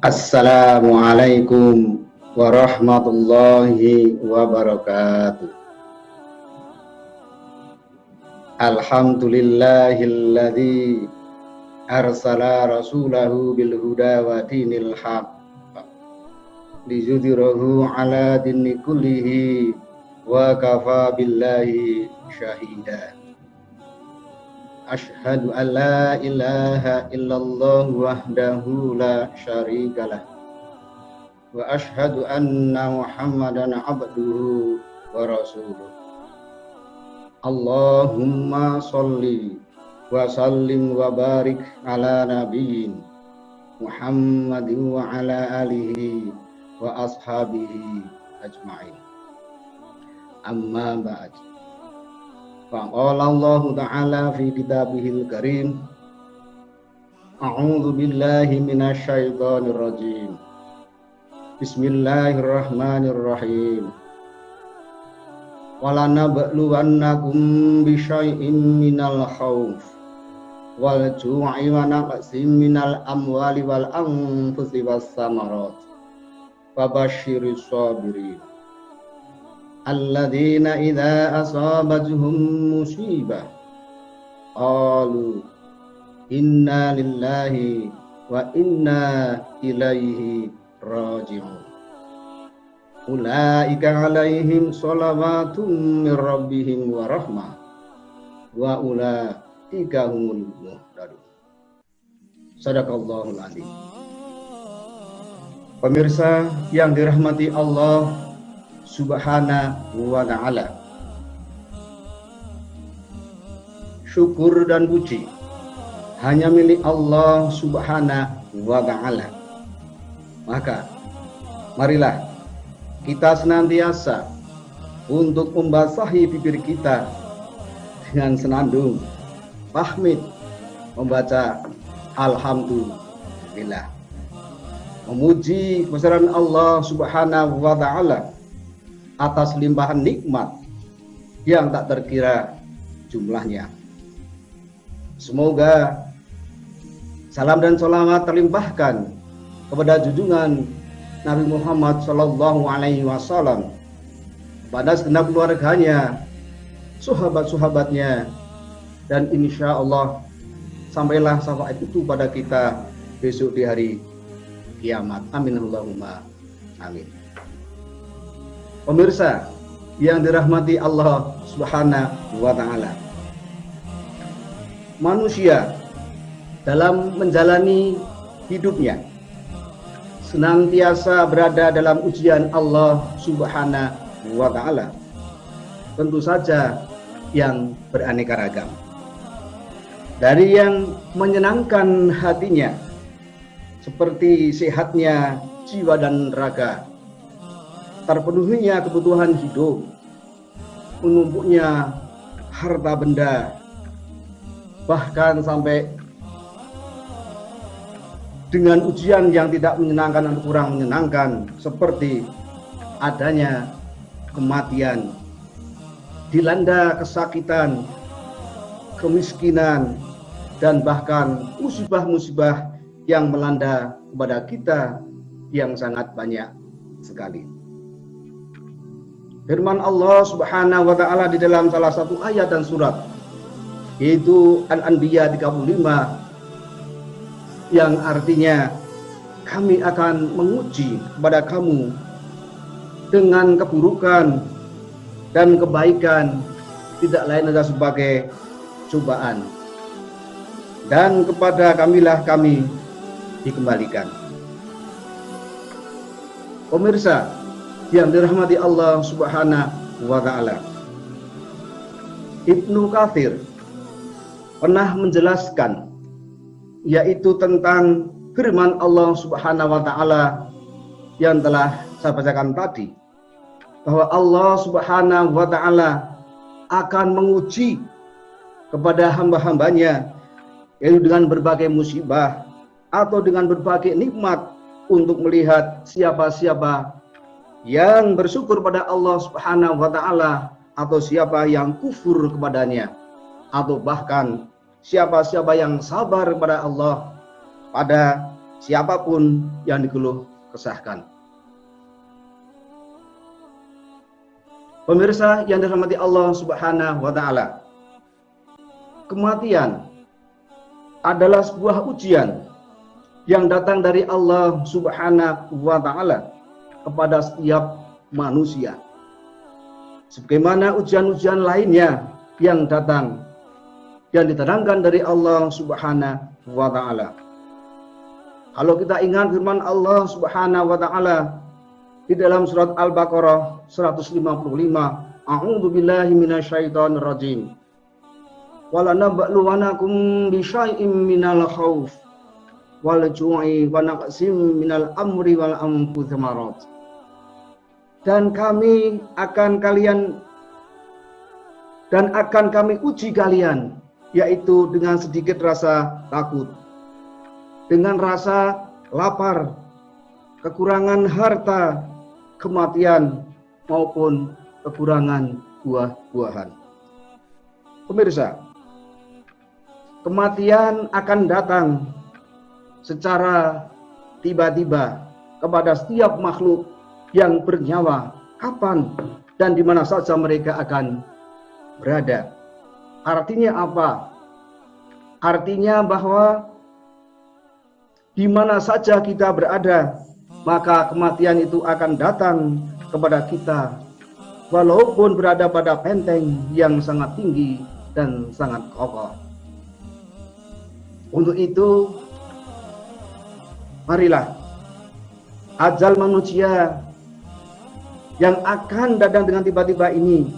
Assalamualaikum warahmatullahi wabarakatuh. Alhamdulillahilladzi arsala rasulahu bil huda wa dinil haq liyudhhirahu ala dini kullihi wa kafa billahi syahida. Asyhadu an la ilaha illallah wahdahu la syarikalah wa asyhadu anna Muhammadan abduhu wa rasuluh. Allahumma sholli wa sallim wa barik ala nabiyyin Muhammadin wa ala alihi wa ashabihi ajma'in. Amma ba'd. Faqala Allah Ta'ala fi kitabihil karim, A'udzu billahi minasy syaithanir rajim. Bismillahirrahmanirrahim. Walanabluwannakum bisyai'in minal khauf wal ju'i wa naqsin minal amwali wal anfusi was samarat. Fabashshiris sabirin. Alladzina idza asabatuhum musibah qalu inna lillahi wa inna ilaihi raji'un. Ulaika alaihim shalawatun mir rabbihim wa rahmah wa ulaika humul muhtadun. Shadaqallahul adzim. Pemirsa yang dirahmati Allah Subhanahu wa ta'ala, syukur dan puji hanya milik Allah Subhanahu wa ta'ala. Maka marilah kita senantiasa untuk membasahi bibir kita dengan senandung tahmid, membaca alhamdulillah, memuji kebesaran Allah Subhanahu wa ta'ala atas limpahan nikmat yang tak terkira jumlahnya. Semoga salam dan sholawat terlimpahkan kepada junjungan Nabi Muhammad Sallallahu Alaihi Wasallam, pada segenap keluarganya, sahabat-sahabatnya, dan insya Allah sampailah syafaat itu pada kita besok di hari kiamat. Amin Allahumma amin. Pemirsa yang dirahmati Allah Subhanahu wa ta'ala, manusia dalam menjalani hidupnya senantiasa berada dalam ujian Allah Subhanahu wa ta'ala, tentu saja yang beraneka ragam. Dari yang menyenangkan hatinya seperti sehatnya jiwa dan raga, terpenuhinya kebutuhan hidup, menumpuknya harta benda, bahkan sampai dengan ujian yang tidak menyenangkan dan kurang menyenangkan, seperti adanya kematian, dilanda kesakitan, kemiskinan, dan bahkan musibah-musibah yang melanda kepada kita yang sangat banyak sekali. Firman Allah Subhanahu wa ta'ala di dalam salah satu ayat dan surat, yaitu Al-Anbiya 35, yang artinya kami akan menguji kepada kamu dengan keburukan dan kebaikan, tidak lain adalah sebagai cobaan, dan kepada kamilah kami dikembalikan. Pemirsa yang dirahmati Allah Subhanahu wa ta'ala, Ibnu Katsir pernah menjelaskan, yaitu tentang firman Allah Subhanahu wa ta'ala yang telah saya bacakan tadi, bahwa Allah Subhanahu wa ta'ala akan menguji kepada hamba-hambanya, yaitu dengan berbagai musibah atau dengan berbagai nikmat, untuk melihat siapa-siapa yang bersyukur pada Allah Subhanahu wa ta'ala, atau siapa yang kufur kepadanya, atau bahkan siapa-siapa yang sabar kepada Allah pada siapapun yang dikeluh kesahkan. Pemirsa yang dirahmati Allah Subhanahu wa taala, kematian adalah sebuah ujian yang datang dari Allah Subhanahu wa taala kepada setiap manusia. Sebagaimana ujian-ujian lainnya yang datang yang diterangkan dari Allah Subhanahu wa taala. Kalau kita ingat firman Allah Subhanahu wa taala di dalam surat Al-Baqarah 155, A'udzu billahi minasyaitonir rajim. Walanabluwanakum bisyai'im minal khauf wal ju'i wa naqsim minal amri wal anfusi thamarat. Dan akan kami uji kalian, yaitu dengan sedikit rasa takut, dengan rasa lapar, kekurangan harta, kematian, maupun kekurangan buah-buahan. Pemirsa, kematian akan datang secara tiba-tiba kepada setiap makhluk yang bernyawa, kapan dan di mana saja mereka akan berada. Artinya apa? Artinya bahwa di mana saja kita berada, maka kematian itu akan datang kepada kita, walaupun berada pada benteng yang sangat tinggi dan sangat kokoh. Untuk itu, marilah ajal manusia yang akan datang dengan tiba-tiba ini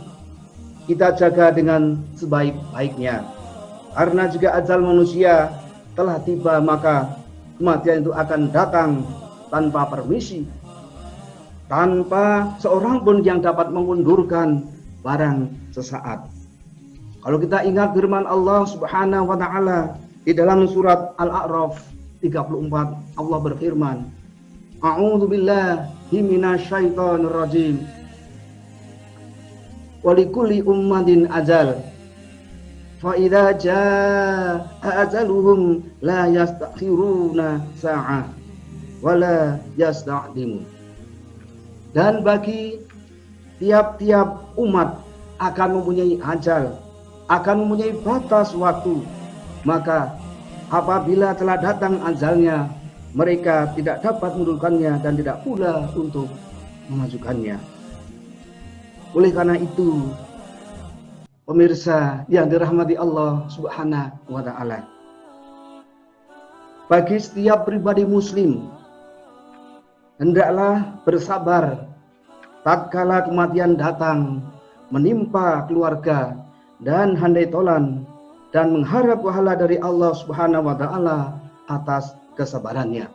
kita jaga dengan sebaik-baiknya. Karena jika ajal manusia telah tiba, maka kematian itu akan datang tanpa permisi, tanpa seorang pun yang dapat mengundurkan barang sesaat. Kalau kita ingat firman Allah Subhanahu wa taala di dalam surat Al-A'raf 34, Allah berfirman, A'udzu billahi minasyaitonir rajim. Walikulli ummatin ajal. Fa idza jaa ajaluhum la yastakhiruna sa'ah wala yasta'dimun. Dan bagi tiap-tiap umat akan mempunyai ajal, akan mempunyai batas waktu. Maka apabila telah datang ajalnya, mereka tidak dapat mundurkannya dan tidak pula untuk memajukannya. Oleh karena itu, pemirsa yang dirahmati Allah Subhanahu wa taala, bagi setiap pribadi muslim hendaklah bersabar tatkala kematian datang menimpa keluarga dan handai tolan, dan mengharap pahala dari Allah Subhanahu wa taala atas kesabarannya.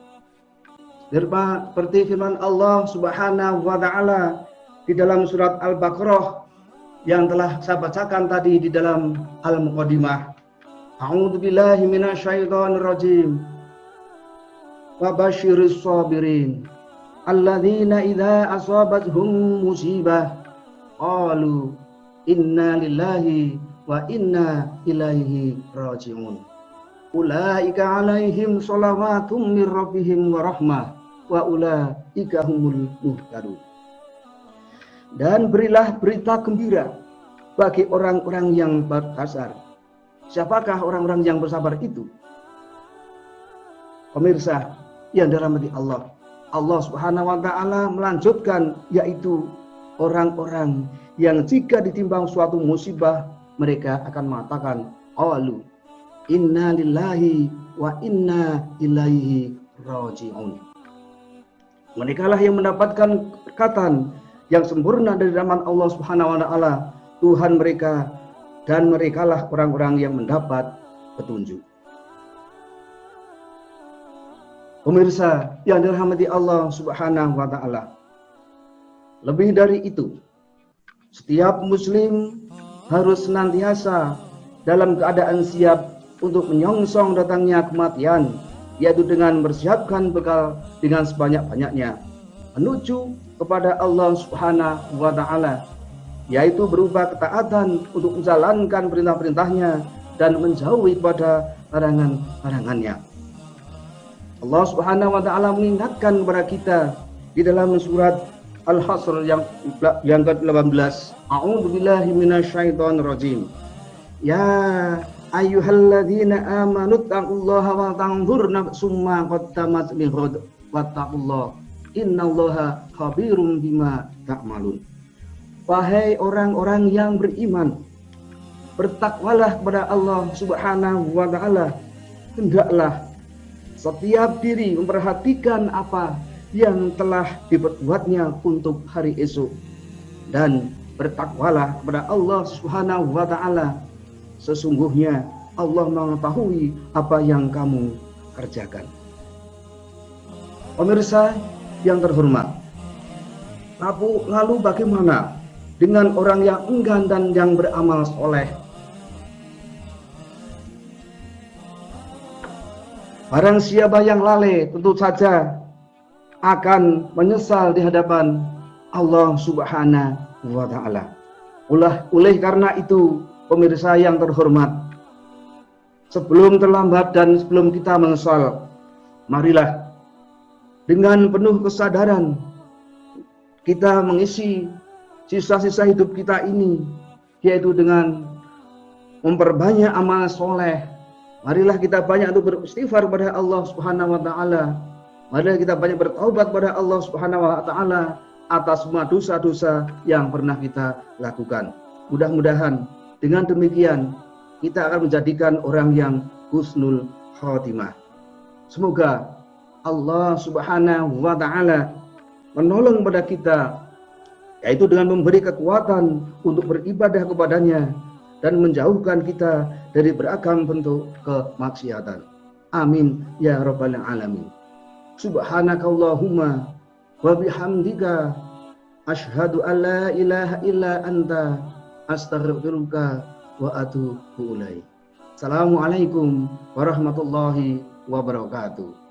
Seperti firman Allah Subhanahu wa taala di dalam surat Al-Baqarah yang telah saya bacakan tadi di dalam Al-Muqaddimah. A'udzu billahi minasyaitonir rajim. Wa basyiris sabirin alladzina idza asabathum musibah qalu inna lillahi wa inna ilaihi raji'un. Ulaika 'alaihim shalawatum mir rabbihim wa rahmah wa ulaika humul muhtadun. Dan berilah berita gembira bagi orang-orang yang bersabar. Siapakah orang-orang yang bersabar itu? Pemirsa yang dirahmati Allah, Allah Subhanahu wa taala melanjutkan, yaitu orang-orang yang jika ditimbang suatu musibah mereka akan mengatakan qalu inna lillahi wa inna ilaihi raji'un. Mereka lah yang mendapatkan perkataan yang sempurna dari rahmat Allah Subhanahu wa taala, Tuhan mereka, dan merekalah orang-orang yang mendapat petunjuk. Pemirsa yang dirahmati Allah Subhanahu wa taala, lebih dari itu, setiap muslim harus senantiasa dalam keadaan siap untuk menyongsong datangnya kematian, yaitu dengan mempersiapkan bekal dengan sebanyak-banyaknya menuju kepada Allah Subhanahu wa taala, yaitu berupa ketaatan untuk menjalankan perintah-perintahnya dan menjauhi pada larangan-larangannya. Allah Subhanahu wa taala mengingatkan kepada kita di dalam surat Al-Hasr yang ke-18. A'udzubillahi minasyaitonir rajim. Ya ayyuhalladzina amanu taqullaha wa tanzur nafsum ma qaddamat lighad wattaqullaha innallaha khabirum bima ta'malun. Wahai orang-orang yang beriman, bertakwalah kepada Allah Subhanahu wa taala. Hendaklah setiap diri memperhatikan apa yang telah diperbuatnya untuk hari esok, dan bertakwalah kepada Allah Subhanahu wa taala. Sesungguhnya Allah mengetahui apa yang kamu kerjakan. Pemirsa yang terhormat, lalu bagaimana dengan orang yang enggan dan yang beramal soleh? Barang siapa yang lalai tentu saja akan menyesal di hadapan Allah Subhanahu wa taala. Oleh karena itu, pemirsa yang terhormat, sebelum terlambat dan sebelum kita menyesal, marilah dengan penuh kesadaran kita mengisi sisa-sisa hidup kita ini, yaitu dengan memperbanyak amal soleh. Marilah kita banyak untuk beristighfar kepada Allah Subhanahu wa taala. Marilah kita banyak bertaubat kepada Allah Subhanahu wa taala atas semua dosa-dosa yang pernah kita lakukan. Mudah-mudahan dengan demikian kita akan menjadikan orang yang husnul khotimah. Semoga Allah Subhanahu wa taala menolong kepada kita, yaitu dengan memberi kekuatan untuk beribadah kepadanya dan menjauhkan kita dari beragam bentuk kemaksiatan. Amin ya rabbal alamin. Subhanakallahumma wa bihamdika asyhadu an la ilaha illa anta astaghfiruka wa atubu ilaik. Assalamualaikum warahmatullahi wabarakatuh.